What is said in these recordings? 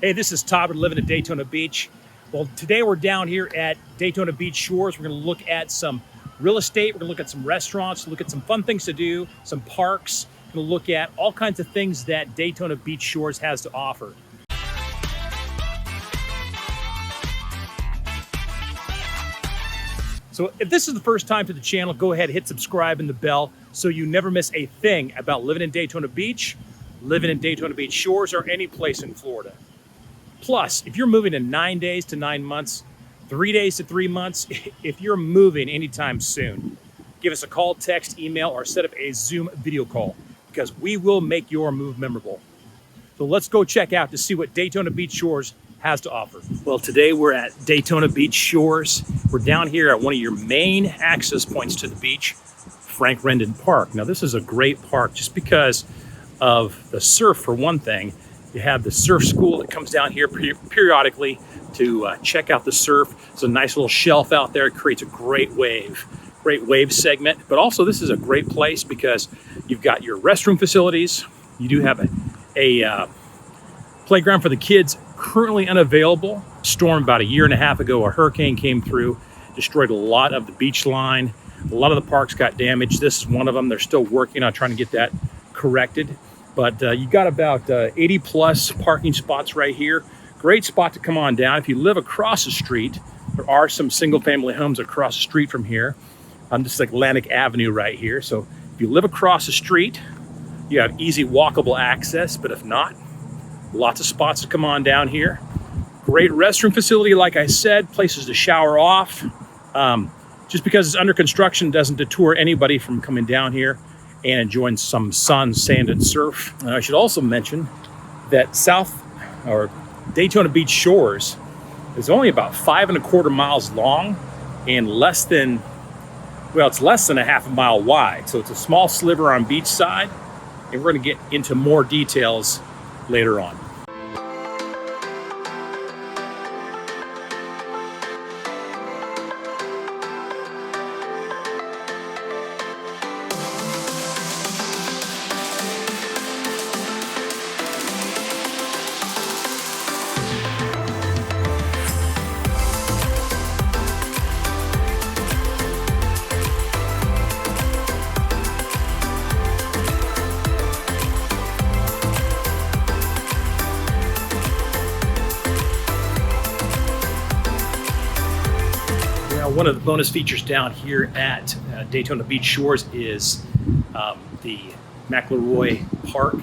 Hey, this is Todd. We're living at Daytona Beach. Well, today we're down here at Daytona Beach Shores. We're going to look at some real estate. We're going to look at some restaurants, look at some fun things to do, some parks. We're going to look at all kinds of things that Daytona Beach Shores has to offer. So if this is the first time to the channel, go ahead, hit subscribe and the bell so you never miss a thing about living in Daytona Beach, living in Daytona Beach Shores, or any place in Florida. Plus, if you're moving in 9 days to 9 months, 3 days to 3 months, if you're moving anytime soon, give us a call, text, email, or set up a Zoom video call because we will make your move memorable. So let's go check out to see what Daytona Beach Shores has to offer. Well, today we're at Daytona Beach Shores. We're down here at one of your main access points to the beach, Rendon Park. Now, this is a great park just because of the surf, for one thing. You have the surf school that comes down here periodically to check out the surf. It's a nice little shelf out there. It creates a great wave segment. But also, this is a great place because you've got your restroom facilities. You do have a playground for the kids, currently unavailable. Storm about a year and a half ago, a hurricane came through, destroyed a lot of the beach line. A lot of the parks got damaged. This is one of them. They're still working on trying to get that corrected. But you got about 80 plus parking spots right here. Great spot to come on down. If you live across the street, there are some single family homes across the street from here. This is like Atlantic Avenue right here. So if you live across the street, you have easy walkable access, but if not, lots of spots to come on down here. Great restroom facility, like I said, places to shower off. Just because it's under construction doesn't deter anybody from coming down here and enjoying some sun, sand, and surf. And I should also mention that Daytona Beach Shores is only about 5.25 miles long and less than a half a mile wide. So it's a small sliver on beach side, and we're gonna get into more details later on. One of the bonus features down here at Daytona Beach Shores is the McElroy Park,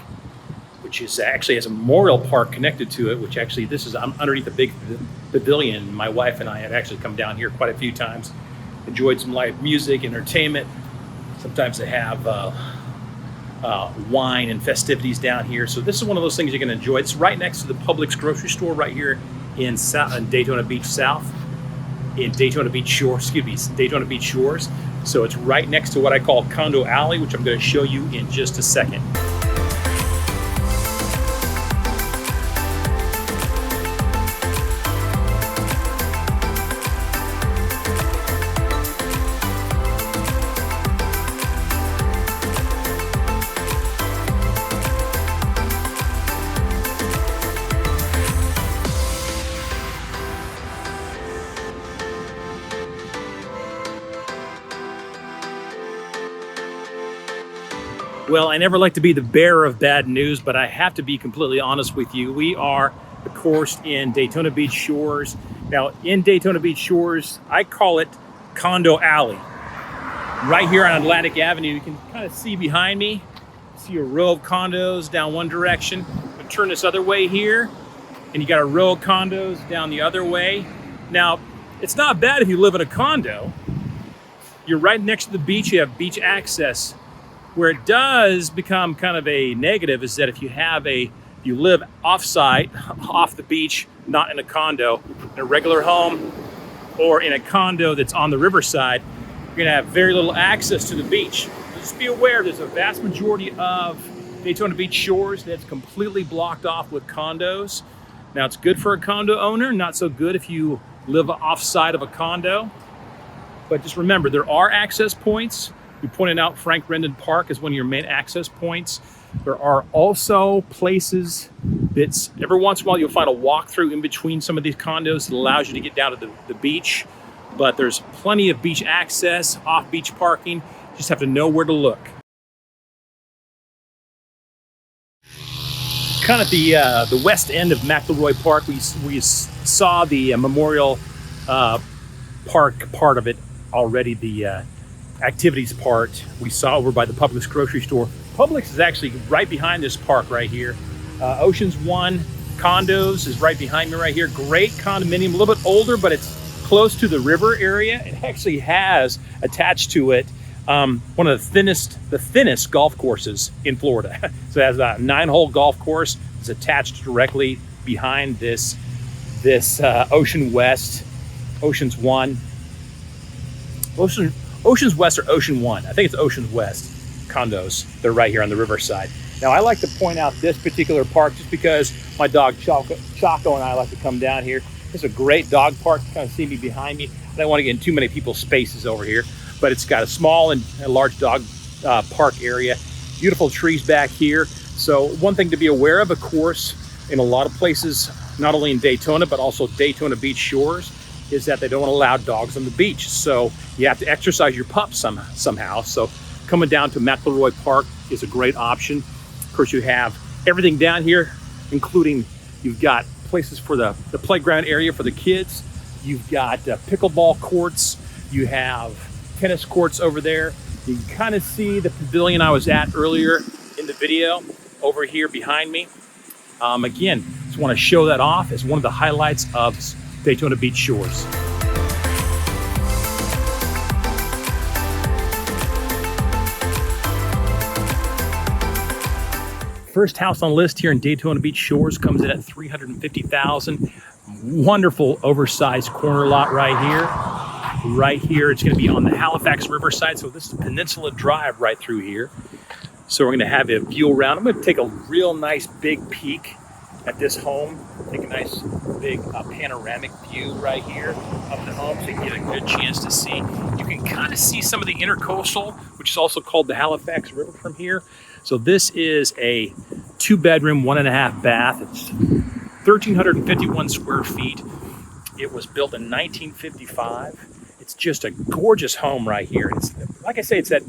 which is actually has a memorial park connected to it, which actually I'm underneath a big pavilion. My wife and I have actually come down here quite a few times, enjoyed some live music, entertainment. Sometimes they have wine and festivities down here. So this is one of those things you're going to enjoy. It's right next to the Publix grocery store right here in Daytona Beach South. In Daytona Beach Shores, Daytona Beach Shores. So it's right next to what I call Condo Alley, which I'm going to show you in just a second. Well, I never like to be the bearer of bad news, but I have to be completely honest with you. We are, of course, in Daytona Beach Shores. Now, in Daytona Beach Shores, I call it Condo Alley. Right here on Atlantic Avenue, you can kind of see behind me, see a row of condos down one direction. I'm gonna turn this other way here, and you got a row of condos down the other way. Now, it's not bad if you live in a condo. You're right next to the beach, you have beach access. Where it does become kind of a negative is that if you live off-site, off the beach, not in a condo, in a regular home, or in a condo that's on the riverside, you're gonna have very little access to the beach. So just be aware, there's a vast majority of Daytona Beach Shores that's completely blocked off with condos. Now, it's good for a condo owner, not so good if you live off-site of a condo. But just remember, there are access points. We pointed out Rendon Park as one of your main access points. There are also places bits. Every once in a while, you'll find a walkthrough in between some of these condos that allows you to get down to the beach. But there's plenty of beach access, off-beach parking. You just have to know where to look. Kind of the west end of McElroy Park, we saw the Memorial Park part of it already. The activities part we saw over by the Publix grocery store. Publix is actually right behind this park right here. Oceans One Condos is right behind me right here. Great condominium, a little bit older, but it's close to the river area. It actually has attached to it one of the thinnest golf courses in Florida. So it has a 9-hole golf course. It's attached directly behind this Oceans West or Ocean One. I think it's Oceans West condos. They're right here on the riverside. Now I like to point out this particular park just because my dog Choco and I like to come down here. It's a great dog park. You kind of see me behind me. I don't want to get in too many people's spaces over here, but it's got a small and a large dog park area. Beautiful trees back here. So one thing to be aware of course, in a lot of places, not only in Daytona, but also Daytona Beach Shores, is that they don't allow dogs on the beach. So you have to exercise your pups somehow. So coming down to McElroy Park is a great option. Of course, you have everything down here, including you've got places for the playground area for the kids. You've got pickleball courts. You have tennis courts over there. You can kind of see the pavilion I was at earlier in the video over here behind me. Again, just want to show that off as one of the highlights of Daytona Beach Shores. First house on the list here in Daytona Beach Shores comes in at $350,000. Wonderful oversized corner lot right here. Right here, it's going to be on the Halifax Riverside. So this is Peninsula Drive right through here. So we're going to have a view around. I'm going to take a real nice big peek at this home. Take a nice big panoramic view right here of the home so you can get a good chance to see. You can kind of see some of the intercoastal, which is also called the Halifax River from here. So this is a 2-bedroom, 1.5 bath. It's 1,351 square feet. It was built in 1955. It's just a gorgeous home right here. It's, like I say, it's that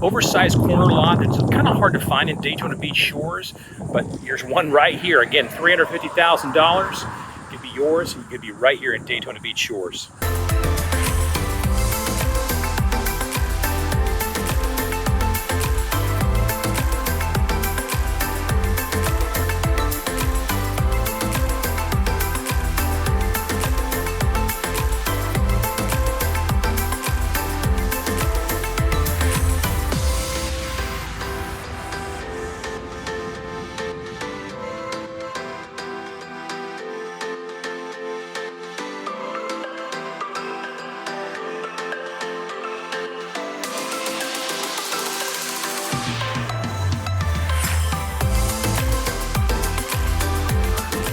oversized corner lot. It's kind of hard to find in Daytona Beach Shores, but here's one right here. Again, $350,000. It could be yours. It could be right here in Daytona Beach Shores.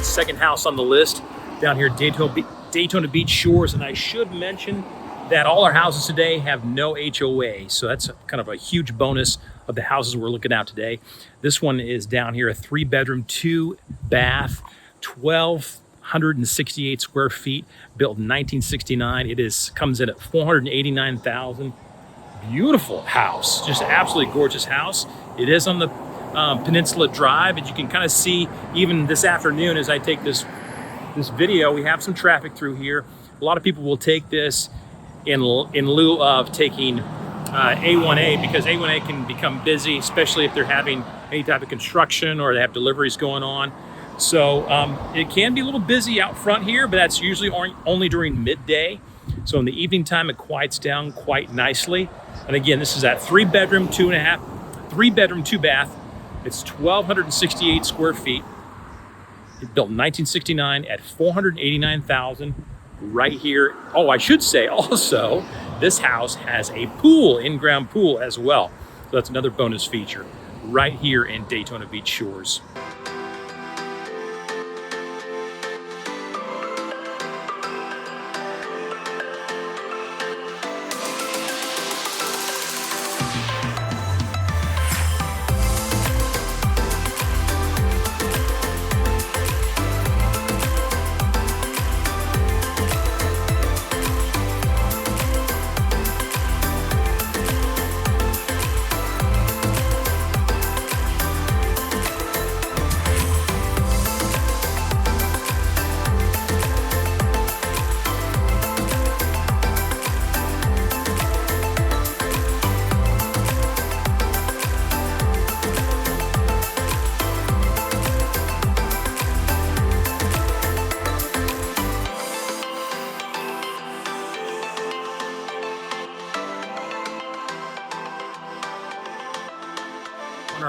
Second house on the list down here at Daytona Beach Shores, and I should mention that all our houses today have no HOA, so that's kind of a huge bonus of the houses we're looking at today. This one is down here, a 3-bedroom, 2-bath, 1,268 square feet, built in 1969. It comes in at $489,000. Beautiful house, just absolutely gorgeous house. It is on the Peninsula Drive, and you can kind of see even this afternoon as I take this video, we have some traffic through here. A lot of people will take this in lieu of taking A1A, because A1A can become busy, especially if they're having any type of construction or they have deliveries going on. So it can be a little busy out front here, but that's usually only during midday. So in the evening time, it quiets down quite nicely. And again, this is that 3-bedroom, 2-bath. It's 1,268 square feet. It's built in 1969 at $489,000 right here. Oh, I should say also, this house has a pool, in-ground pool as well. So that's another bonus feature right here in Daytona Beach Shores.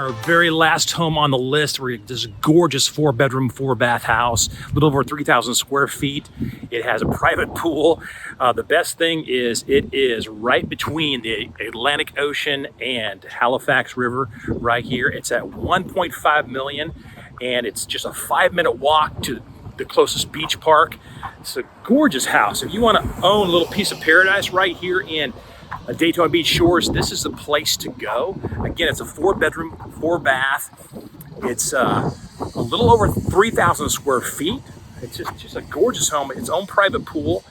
Our very last home on the list, we're this gorgeous 4-bedroom, 4-bath house, a little over 3,000 square feet. It has a private pool. The best thing is it is right between the Atlantic Ocean and Halifax River right here. It's at 1.5 million and it's just a 5-minute walk to the closest beach park. It's a gorgeous house. If you want to own a little piece of paradise right here in Daytona Beach Shores, this is the place to go. Again, it's a 4-bedroom, 4-bath. It's a little over 3,000 square feet. It's just a gorgeous home. Its own private pool,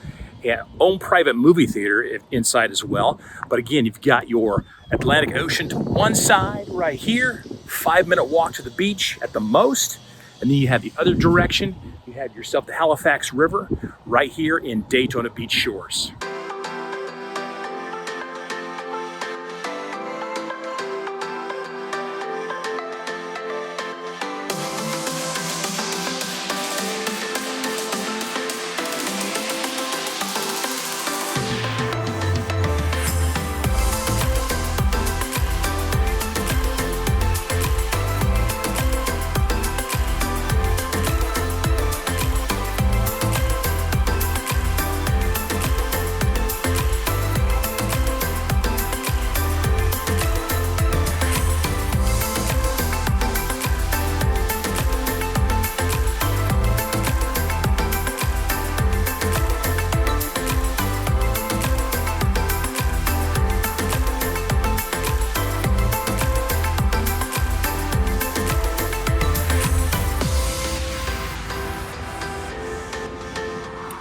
and own private movie theater inside as well. But again, you've got your Atlantic Ocean to one side right here, 5-minute walk to the beach at the most. And then you have the other direction. You have yourself the Halifax River right here in Daytona Beach Shores.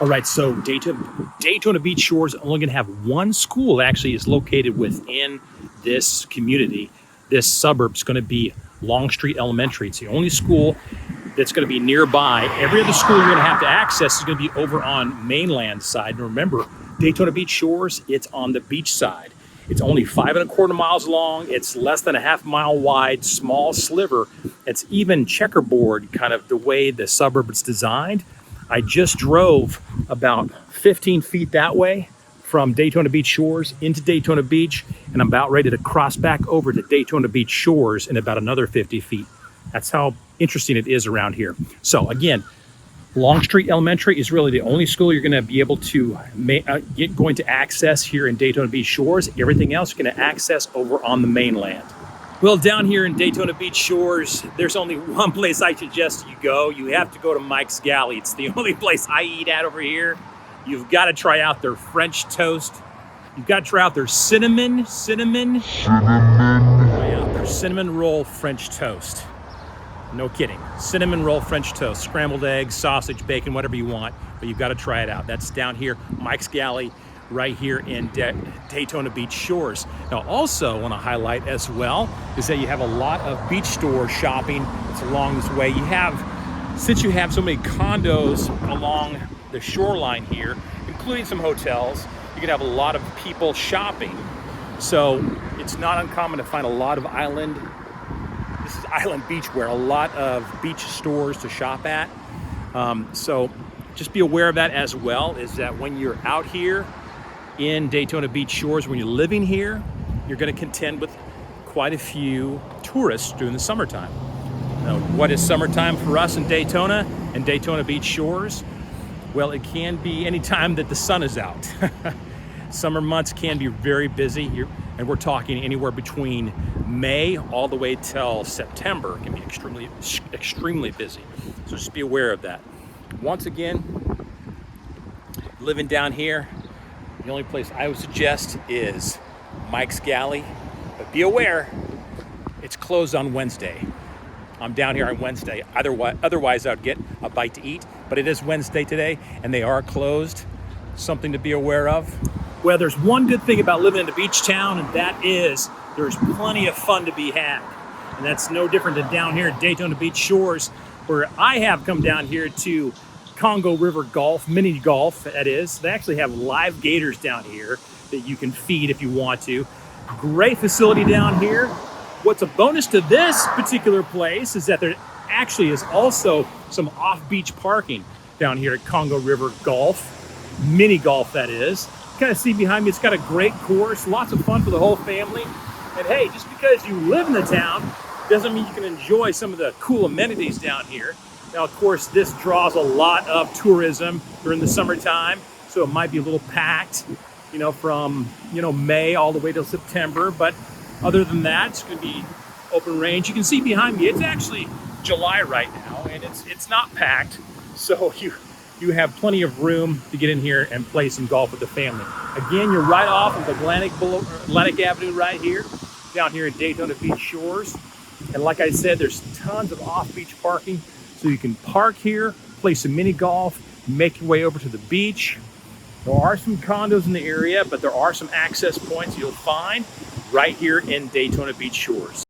All right, so Daytona Beach Shores only going to have one school actually is located within this community. This suburb is going to be Longstreet Elementary. It's the only school that's going to be nearby. Every other school you're going to have to access is going to be over on mainland side. And remember, Daytona Beach Shores, it's on the beach side. It's only 5.25 miles long. It's less than a half mile wide, small sliver. It's even checkerboard, kind of the way the suburb is designed. I just drove about 15 feet that way from Daytona Beach Shores into Daytona Beach, and I'm about ready to cross back over to Daytona Beach Shores in about another 50 feet. That's how interesting it is around here. So again, Longstreet Elementary is really the only school you're going to be able to going to access here in Daytona Beach Shores. Everything else you're going to access over on the mainland. Well, down here in Daytona Beach Shores, there's only one place I suggest you go. You have to go to Mike's Galley. It's the only place I eat at over here. You've got to try out their French toast. You've got to try out their cinnamon. Try out their cinnamon roll French toast. No kidding. Cinnamon roll French toast, scrambled eggs, sausage, bacon, whatever you want, but you've got to try it out. That's down here, Mike's Galley, right here in Daytona Beach Shores. Now, also want to highlight as well is that you have a lot of beach store shopping. It's along this way. Since you have so many condos along the shoreline here, including some hotels, you can have a lot of people shopping. So it's not uncommon to find a lot of this is island beachwear, a lot of beach stores to shop at. So just be aware of that as well, is that when you're out here in Daytona Beach Shores, when you're living here, you're going to contend with quite a few tourists during the summertime. Now, what is summertime for us in Daytona and Daytona Beach Shores? Well, it can be any time that the sun is out. Summer months can be very busy, and we're talking anywhere between May all the way till September. It can be extremely busy. So just be aware of that. Once again, living down here, the only place I would suggest is Mike's Galley, but be aware, it's closed on Wednesday. I'm down here on Wednesday. Otherwise, I'd get a bite to eat, but it is Wednesday today, and they are closed. Something to be aware of. Well, there's one good thing about living in a beach town, and that is there's plenty of fun to be had. And that's no different than down here at Daytona Beach Shores, where I have come down here to Congo River Golf, mini golf, that is. They actually have live gators down here that you can feed if you want to. Great facility down here. What's a bonus to this particular place is that there actually is also some off-beach parking down here at Congo River Golf, mini golf that is. You kind of see behind me, it's got a great course, lots of fun for the whole family. And hey, just because you live in the town doesn't mean you can enjoy some of the cool amenities down here. Now, of course, this draws a lot of tourism during the summertime, so it might be a little packed, you know, from, you know, May all the way till September. But other than that, it's going to be open range. You can see behind me, it's actually July right now, and it's not packed. So you have plenty of room to get in here and play some golf with the family. Again, you're right off of Atlantic Avenue right here, down here in Daytona Beach Shores. And like I said, there's tons of off-beach parking. So you can park here, play some mini golf, make your way over to the beach. There are some condos in the area, but there are some access points you'll find right here in Daytona Beach Shores.